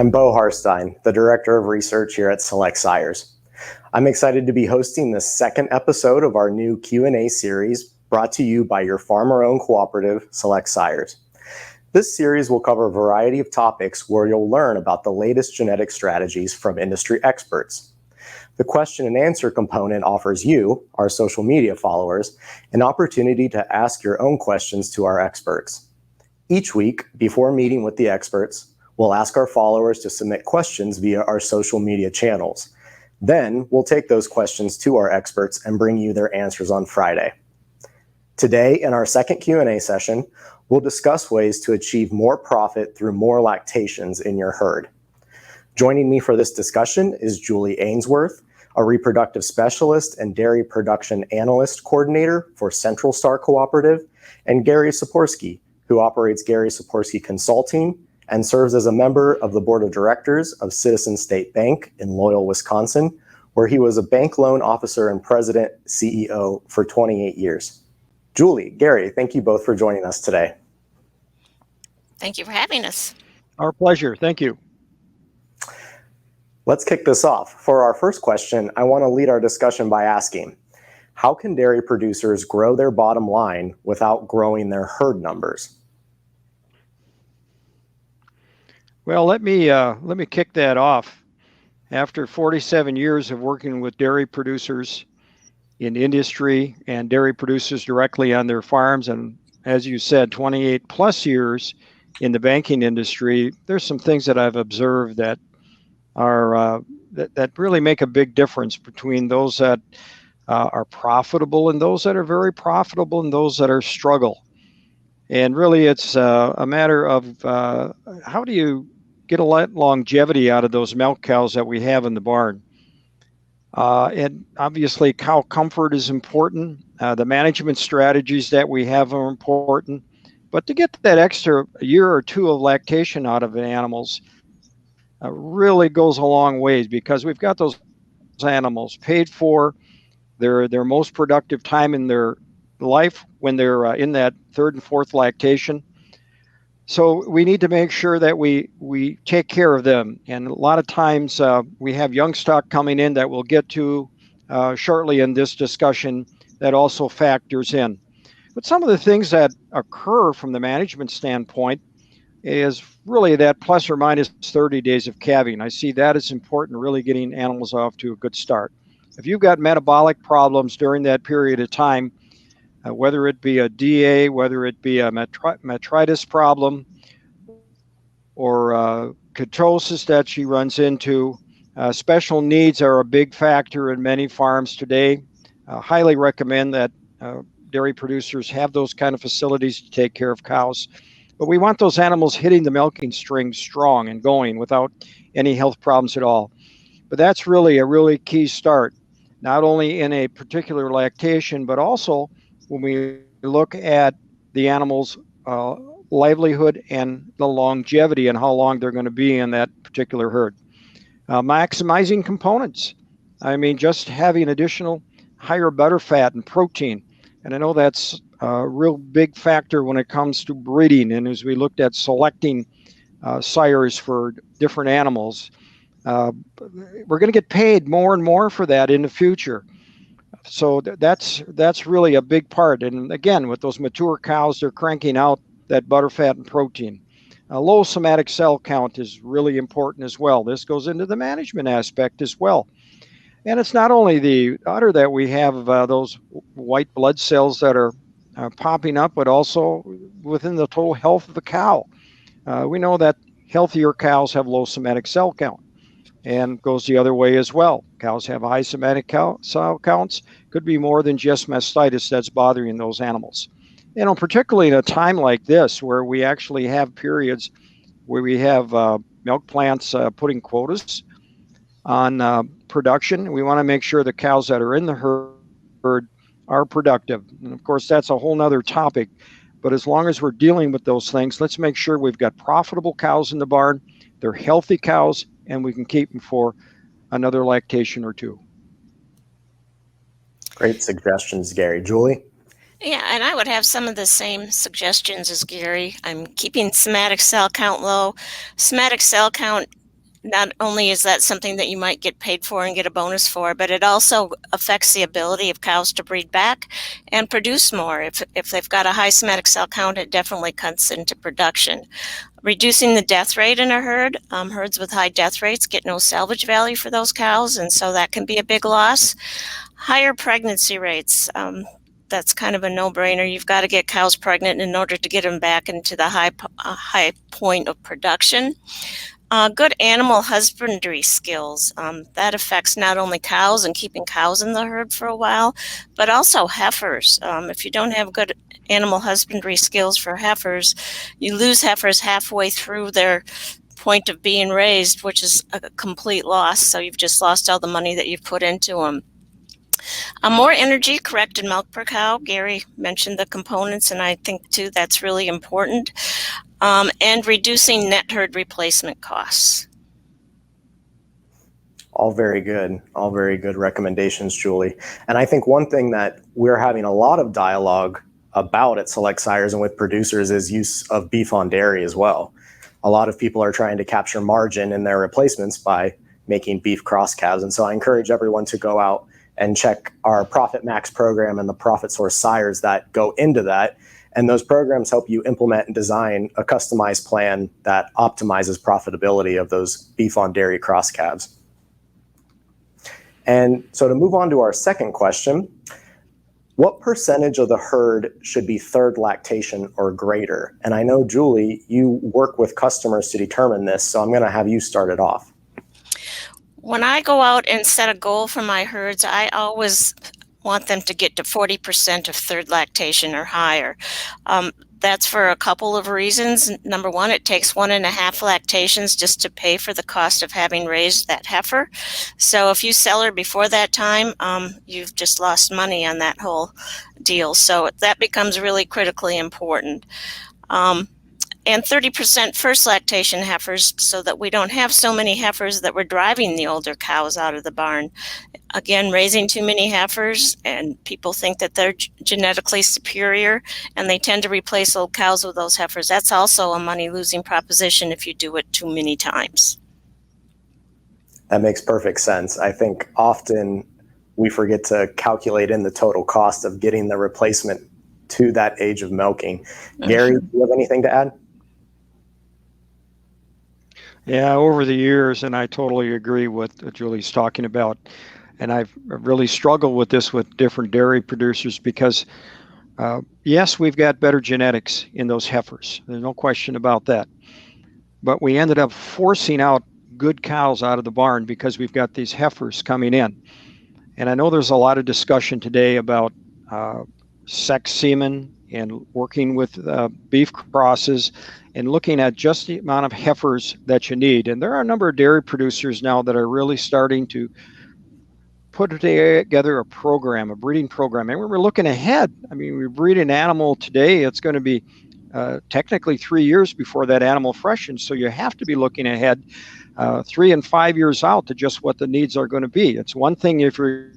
I'm Bo Harstine, the Director of Research here at Select Sires. I'm excited to be hosting the second episode of our new Q&A series brought to you by your farmer-owned cooperative, Select Sires. This series will cover a variety of topics where you'll learn about the latest genetic strategies from industry experts. The question and answer component offers you, our social media followers, an opportunity to ask your own questions to our experts. Each week, before meeting with the experts, we'll ask our followers to submit questions via our social media channels. Then, we'll take those questions to our experts and bring you their answers on Friday. Today, in our second Q&A session, we'll discuss ways to achieve more profit through more lactations in your herd. Joining me for this discussion is Julie Ainsworth, a reproductive specialist and dairy production analyst coordinator for CentralStar Cooperative, and Gary Sipiorski, who operates Gary Sipiorski Consulting and serves as a member of the board of directors of Citizen State Bank in Loyal, Wisconsin, where he was a bank loan officer and president CEO for 28 years. Julie, Gary, thank you both for joining us today. Thank you for having us. Our pleasure. Thank you. Let's kick this off. For our first question, I want to lead our discussion by asking, how can dairy producers grow their bottom line without growing their herd numbers? Well, let me kick that off. After 47 years of working with dairy producers in industry and dairy producers directly on their farms, and as you said, 28 plus years in the banking industry, there's some things that I've observed that are that really make a big difference between those that are profitable and those that are very profitable and those that are struggle. And really, it's a matter of how do you get a longevity out of those milk cows that we have in the barn. And obviously, cow comfort is important. The management strategies that we have are important. But to get that extra year or two of lactation out of the animals really goes a long ways, because we've got those animals paid for their most productive time in their life when they're in that third and fourth lactation. So we need to make sure that we take care of them. And a lot of times we have young stock coming in that we'll get to shortly in this discussion that also factors in. But some of the things that occur from the management standpoint is really that plus or minus 30 days of calving. I see that as important, really getting animals off to a good start. If you've got metabolic problems during that period of time, whether it be a DA, whether it be a metritis problem, or ketosis that she runs into, special needs are a big factor in many farms today. Highly recommend that dairy producers have those kind of facilities to take care of cows. But we want those animals hitting the milking string strong and going without any health problems at all. But that's really a really key start, not only in a particular lactation, but also when we look at the animal's livelihood and the longevity and how long they're going to be in that particular herd. Maximizing components. I mean, just having additional higher butterfat and protein. And I know that's a real big factor when it comes to breeding. And as we looked at selecting sires for different animals, we're going to get paid more and more for that in the future. So that's really a big part. And again, with those mature cows, they're cranking out that butterfat and protein. A low somatic cell count is really important as well. This goes into the management aspect as well. And it's not only the udder that we have those white blood cells that are popping up, but also within the total health of the cow. We know that healthier cows have low somatic cell count, and goes the other way as well. Cows have high somatic cell counts. Could be more than just mastitis that's bothering those animals. You know, particularly in a time like this where we actually have periods where we have milk plants putting quotas on production. We want to make sure the cows that are in the herd are productive. And of course, that's a whole nother topic. But as long as we're dealing with those things, let's make sure we've got profitable cows in the barn. They're healthy cows, and we can keep them for another lactation or two. Great suggestions, Gary. Julie? Yeah, and I would have some of the same suggestions as Gary. I'm keeping somatic cell count low. Somatic cell count not only is that something that you might get paid for and get a bonus for, but it also affects the ability of cows to breed back and produce more. If they've got a high somatic cell count, it definitely cuts into production. Reducing the death rate in a herd. Herds with high death rates get no salvage value for those cows, and so that can be a big loss. Higher pregnancy rates. That's kind of a no-brainer. You've got to get cows pregnant in order to get them back into the high point of production. Good animal husbandry skills. That affects not only cows and keeping cows in the herd for a while, but also heifers. If you don't have good animal husbandry skills for heifers, you lose heifers halfway through their point of being raised, which is a complete loss. So you've just lost all the money that you've put into them. More energy, corrected milk per cow. Gary mentioned the components, and I think too that's really important. And reducing net herd replacement costs. All very good. All very good recommendations, Julie. And I think one thing that we're having a lot of dialogue about at Select Sires and with producers is use of beef on dairy as well. A lot of people are trying to capture margin in their replacements by making beef cross calves. And so I encourage everyone to go out and check our Profit Max program and the Profit Source sires that go into that. And those programs help you implement and design a customized plan that optimizes profitability of those beef on dairy cross calves. And so to move on to our second question, what percentage of the herd should be third lactation or greater? And I know, Julie, you work with customers to determine this, so I'm going to have you start it off. When I go out and set a goal for my herds, I always want them to get to 40% of third lactation or higher. That's for a couple of reasons. Number one, it takes 1.5 lactations just to pay for the cost of having raised that heifer. So if you sell her before that time, you've just lost money on that whole deal. So that becomes really critically important. And 30% first lactation heifers, so that we don't have so many heifers that we're driving the older cows out of the barn. Again, raising too many heifers, and people think that they're genetically superior, and they tend to replace old cows with those heifers. That's also a money-losing proposition if you do it too many times. That makes perfect sense. I think often we forget to calculate in the total cost of getting the replacement to that age of milking. Gary, do you have anything to add? Yeah, over the years, and I totally agree with what Julie's talking about. And I've really struggled with this with different dairy producers because, yes, we've got better genetics in those heifers. There's no question about that. But we ended up forcing out good cows out of the barn because we've got these heifers coming in. And I know there's a lot of discussion today about sex semen and working with beef crosses and looking at just the amount of heifers that you need. And there are a number of dairy producers now that are really starting to put together a program, a breeding program. And we're looking ahead. I mean, we breed an animal today, it's going to be technically 3 years before that animal freshens. So you have to be looking ahead 3 and 5 years out to just what the needs are going to be. It's one thing if you're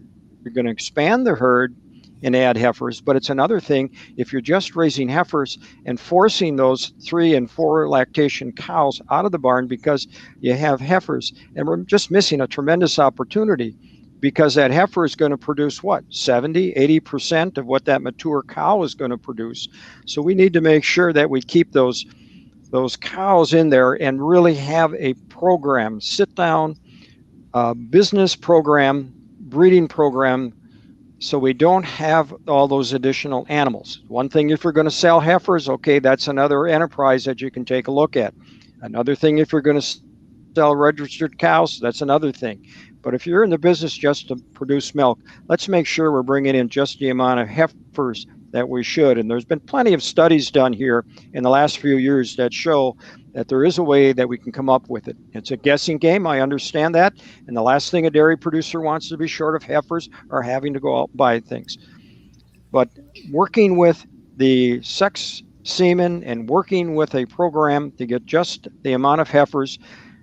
going to expand the herd and add heifers, but it's another thing if you're just raising heifers and forcing those 3 and 4 lactation cows out of the barn because you have heifers. And we're just missing a tremendous opportunity because that heifer is going to produce what, 70, 80% of what that mature cow is going to produce. So we need to make sure that we keep those cows in there and really have a program, sit down, business program, breeding program, so we don't have all those additional animals. One thing if you're going to sell heifers, okay, that's another enterprise that you can take a look at. Another thing if you're going to sell registered cows, that's another thing. But if you're in the business just to produce milk, let's make sure we're bringing in just the amount of heifers that we should. And there's been plenty of studies done here in the last few years that show that there is a way that we can come up with it. It's a guessing game, I understand that. And the last thing a dairy producer wants to be short of heifers or having to go out and buy things. But working with the sex semen and working with a program to get just the amount of heifers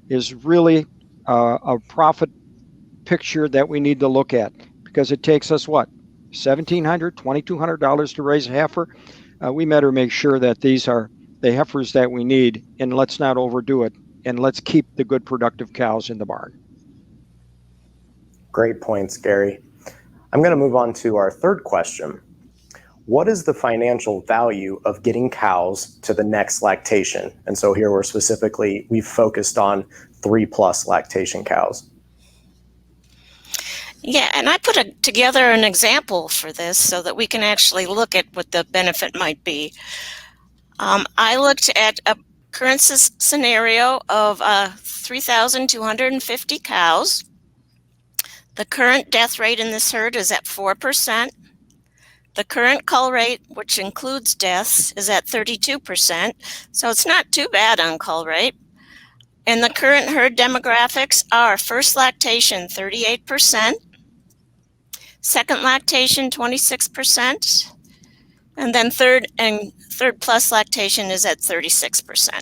is really a profit picture that we need to look at, because it takes us what, $1,700, $2,200 to raise a heifer. We better make sure that these are the heifers that we need, and let's not overdo it and let's keep the good productive cows in the barn. Great points, Gary. I'm going to move on to our third question. What is the financial value of getting cows to the next lactation? And so here we've focused on 3+ lactation cows. Yeah, and I put together an example for this so that we can actually look at what the benefit might be. I looked at a current scenario of 3,250 cows. The current death rate in this herd is at 4%. The current cull rate, which includes deaths, is at 32%, so it's not too bad on cull rate. And the current herd demographics are first lactation, 38%, second lactation, 26%, and then third plus lactation is at 36%.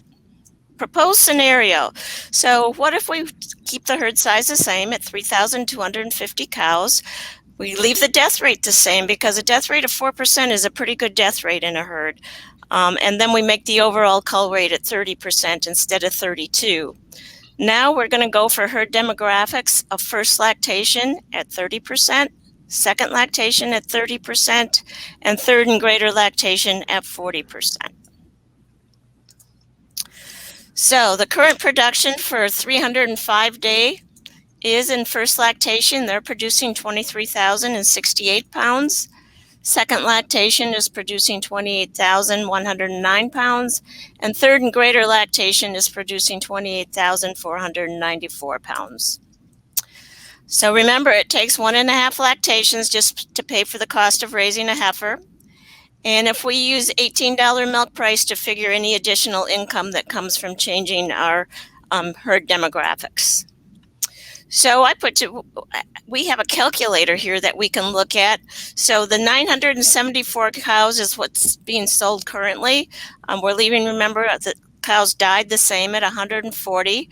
Proposed scenario. So what if we keep the herd size the same at 3,250 cows? We leave the death rate the same because a death rate of 4% is a pretty good death rate in a herd. And then we make the overall cull rate at 30% instead of 32%. Now we're going to go for herd demographics of first lactation at 30%, second lactation at 30%, and third and greater lactation at 40%. So the current production for 305-day is in first lactation. They're producing 23,068 pounds. Second lactation is producing 28,109 pounds. And third and greater lactation is producing 28,494 pounds. So remember, it takes 1.5 lactations just to pay for the cost of raising a heifer. And if we use $18 milk price to figure any additional income that comes from changing our herd demographics. So we have a calculator here that we can look at. So the 974 cows is what's being sold currently. We're leaving, remember, the cows died the same at 140.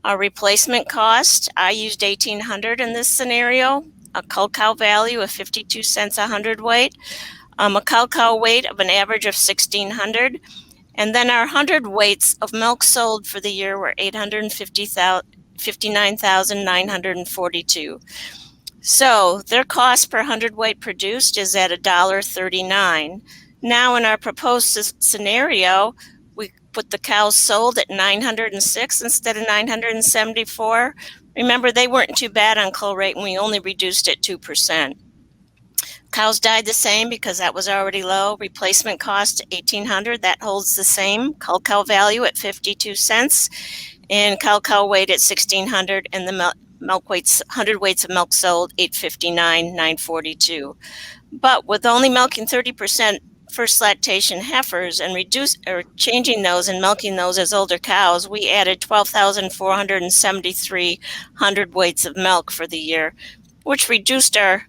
Our replacement cost, I used $1,800 in this scenario, a cull cow value of 52 cents a hundredweight. A cull cow weight of an average of 1,600, and then our hundredweights of milk sold for the year were 59,942. So their cost per hundredweight produced is at $1.39. Now in our proposed scenario, we put the cows sold at 906 instead of 974. Remember, they weren't too bad on cull rate, and we only reduced it 2%. Cows died the same because that was already low. Replacement cost $1,800, that holds the same. Cull cow value at 52 cents, and cull cow weight at 1,600, and the milk weights, hundredweights of milk sold, 859, 942. But with only milking 30% first lactation heifers and changing those and milking those as older cows, we added 12,473 hundredweights of milk for the year, which reduced our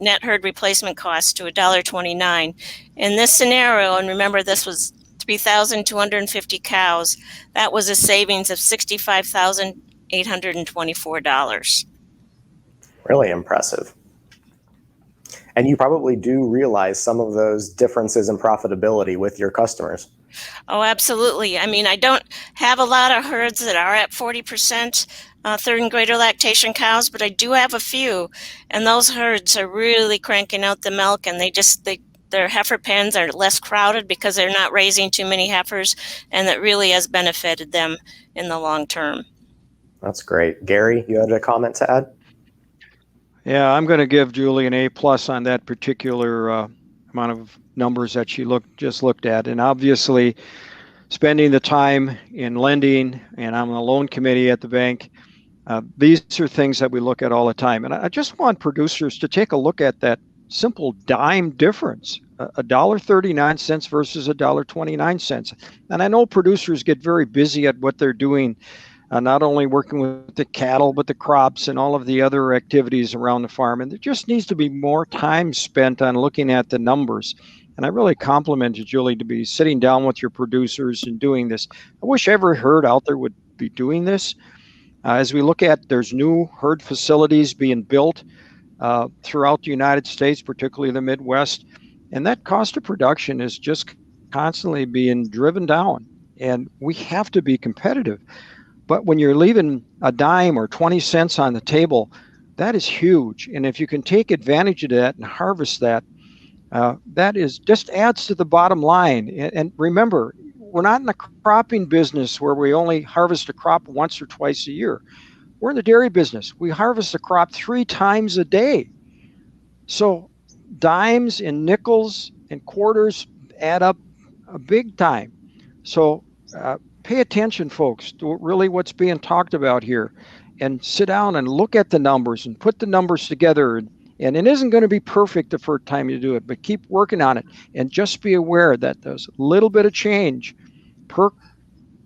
net herd replacement cost to $1.29. In this scenario, and remember this was 3,250 cows, that was a savings of $65,824. Really impressive. And you probably do realize some of those differences in profitability with your customers. Oh, absolutely. I mean, I don't have a lot of herds that are at 40% third and greater lactation cows, but I do have a few, and those herds are really cranking out the milk, and their heifer pens are less crowded because they're not raising too many heifers, and that really has benefited them in the long term. That's great. Gary, you had a comment to add? Yeah, I'm going to give Julie an A+ on that particular amount of numbers that she just looked at. And obviously, spending the time in lending, and I'm on the loan committee at the bank, these are things that we look at all the time. And I just want producers to take a look at that simple dime difference, $1.39 versus $1.29. And I know producers get very busy at what they're doing, not only working with the cattle, but the crops and all of the other activities around the farm. And there just needs to be more time spent on looking at the numbers. And I really compliment you, Julie, to be sitting down with your producers and doing this. I wish every herd out there would be doing this. As we look at, there's new herd facilities being built throughout the United States, particularly the Midwest. And that cost of production is just constantly being driven down. And we have to be competitive. But when you're leaving a dime or 20 cents on the table, that is huge. And if you can take advantage of that and harvest that, that is just adds to the bottom line. And remember, we're not in the cropping business where we only harvest a crop once or twice a year. We're in the dairy business. We harvest a crop 3 times a day. So dimes and nickels and quarters add up a big time. So pay attention, folks, to really what's being talked about here, and sit down and look at the numbers and put the numbers together. And it isn't going to be perfect the first time you do it, but keep working on it. And just be aware that there's a little bit of change per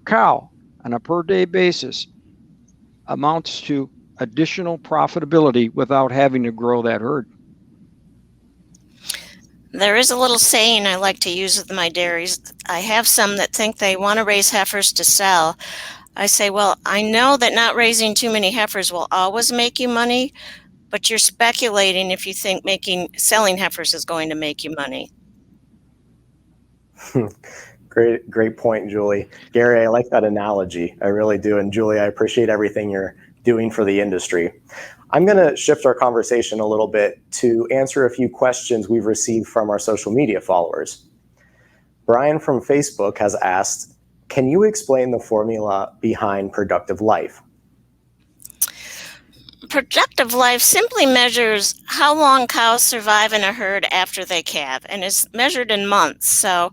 cow on a per day basis amounts to additional profitability without having to grow that herd. There is a little saying I like to use with my dairies. I have some that think they want to raise heifers to sell. I say, well, I know that not raising too many heifers will always make you money, but you're speculating if you think selling heifers is going to make you money. Great point, Julie. Gary, I like that analogy. I really do. And Julie, I appreciate everything you're doing for the industry. I'm going to shift our conversation a little bit to answer a few questions we've received from our social media followers. Brian from Facebook has asked, can you explain the formula behind productive life? Productive life simply measures how long cows survive in a herd after they calve, and is measured in months. So,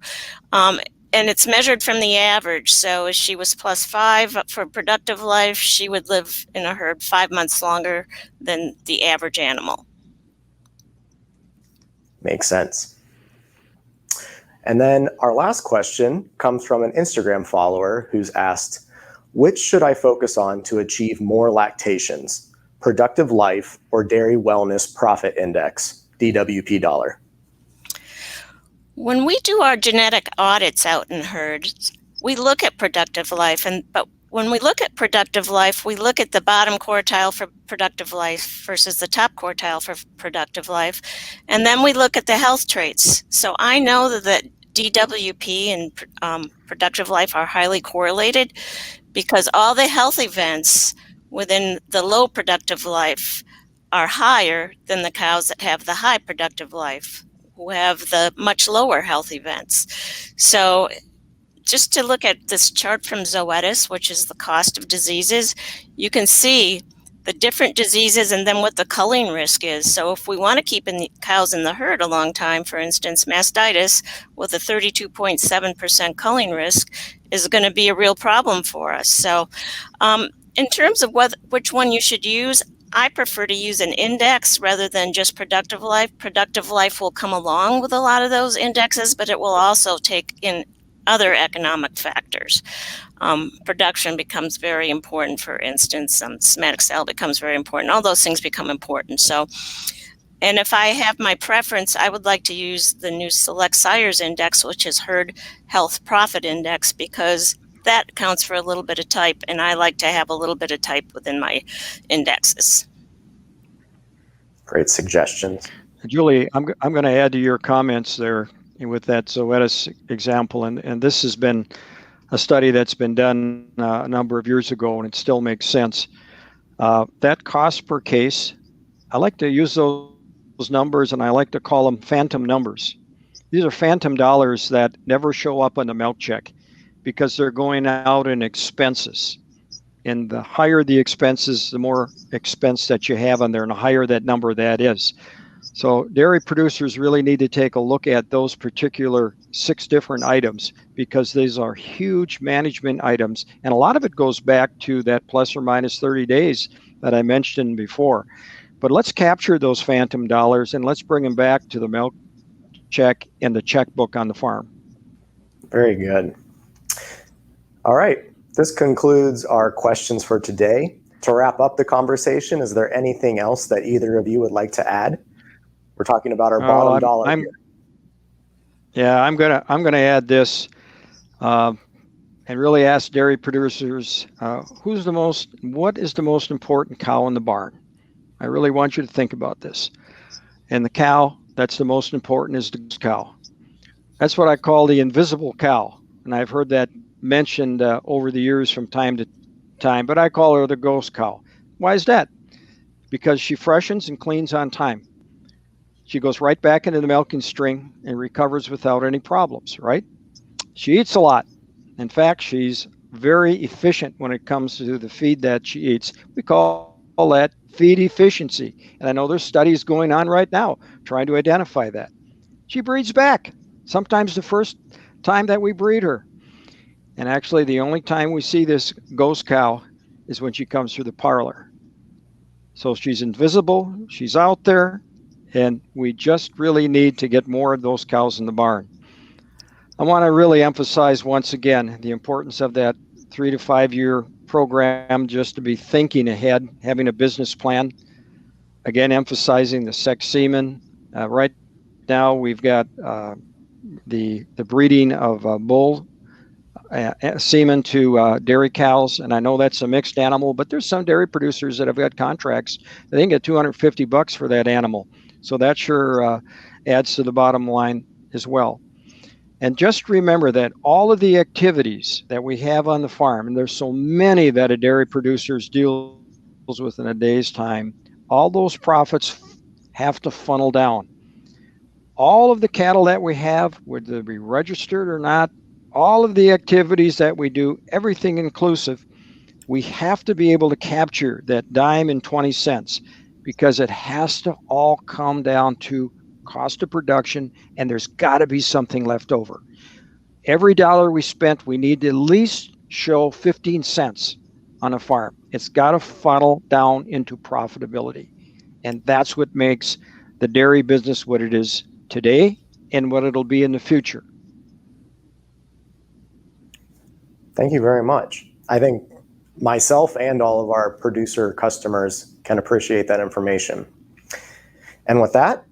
and it's measured from the average. So if she was +5 for productive life, she would live in a herd 5 months longer than the average animal. Makes sense. And then our last question comes from an Instagram follower who's asked, which should I focus on to achieve more lactations? Productive life or dairy wellness profit index, DWP dollar? When we do our genetic audits out in herds, we look at productive life, but when we look at productive life, we look at the bottom quartile for productive life versus the top quartile for productive life, and then we look at the health traits. So I know that DWP and productive life are highly correlated because all the health events within the low productive life are higher than the cows that have the high productive life, who have the much lower health events. So just to look at this chart from Zoetis, which is the cost of diseases, you can see the different diseases and then what the culling risk is. So if we want to keep cows in the herd a long time, for instance, mastitis with a 32.7% culling risk is going to be a real problem for us. So in terms of which one you should use, I prefer to use an index rather than just productive life. Productive life will come along with a lot of those indexes, but it will also take in other economic factors. Production becomes very important, for instance. Somatic cell becomes very important. All those things become important. So, and if I have my preference, I would like to use the new Select Sires Index, which is Herd Health Profit Index, because that counts for a little bit of type, and I like to have a little bit of type within my indexes. Great suggestions. Julie, I'm going to add to your comments there with that Zoetis example, and this has been a study that's been done a number of years ago, and it still makes sense. That cost per case, I like to use those numbers, and I like to call them phantom numbers. These are phantom dollars that never show up on the milk check, because they're going out in expenses. And the higher the expenses, the more expense that you have on there, and the higher that number that is. So dairy producers really need to take a look at those particular 6 different items, because these are huge management items. And a lot of it goes back to that plus or minus 30 days that I mentioned before. But let's capture those phantom dollars and let's bring them back to the milk check and the checkbook on the farm. Very good. All right, this concludes our questions for today. To wrap up the conversation, is there anything else that either of you would like to add? We're talking about our bottom dollar here. Yeah, I'm gonna add this, and really ask dairy producers, what is the most important cow in the barn? I really want you to think about this. And the cow that's the most important is the cow. That's what I call the invisible cow, and I've heard that mentioned over the years from time to time, but I call her the ghost cow. Why is that? Because she freshens and cleans on time. She goes right back into the milking string and recovers without any problems, right? She eats a lot. In fact, she's very efficient when it comes to the feed that she eats. We call that feed efficiency. And I know there's studies going on right now trying to identify that. She breeds back, sometimes the first time that we breed her. And actually, the only time we see this ghost cow is when she comes through the parlor. So she's invisible, she's out there, and we just really need to get more of those cows in the barn. I want to really emphasize once again the importance of that 3 to 5 year program, just to be thinking ahead, having a business plan. Again, emphasizing the sex semen. Right now, we've got the breeding of bull semen to dairy cows, and I know that's a mixed animal, but there's some dairy producers that have got contracts. They can get $250 for that animal, so that sure adds to the bottom line as well. And just remember that all of the activities that we have on the farm, and there's so many that a dairy producer deals with in a day's time, all those profits have to funnel down. All of the cattle that we have, whether they be registered or not, all of the activities that we do, everything inclusive, we have to be able to capture that dime and 20 cents, because it has to all come down to cost of production, and there's got to be something left over. Every dollar we spent, we need to at least show 15 cents on a farm. It's got to funnel down into profitability. And that's what makes the dairy business what it is today and what it'll be in the future. Thank you very much. I think myself and all of our producer customers can appreciate that information. And with that,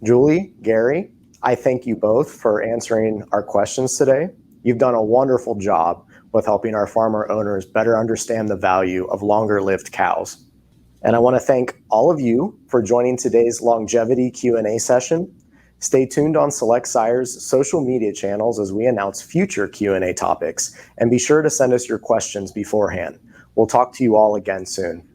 Julie, Gary, I thank you both for answering our questions today. You've done a wonderful job with helping our farmer owners better understand the value of longer-lived cows. And I want to thank all of you for joining today's longevity Q&A session. Stay tuned on Select Sire's social media channels as we announce future Q&A topics, and be sure to send us your questions beforehand. We'll talk to you all again soon.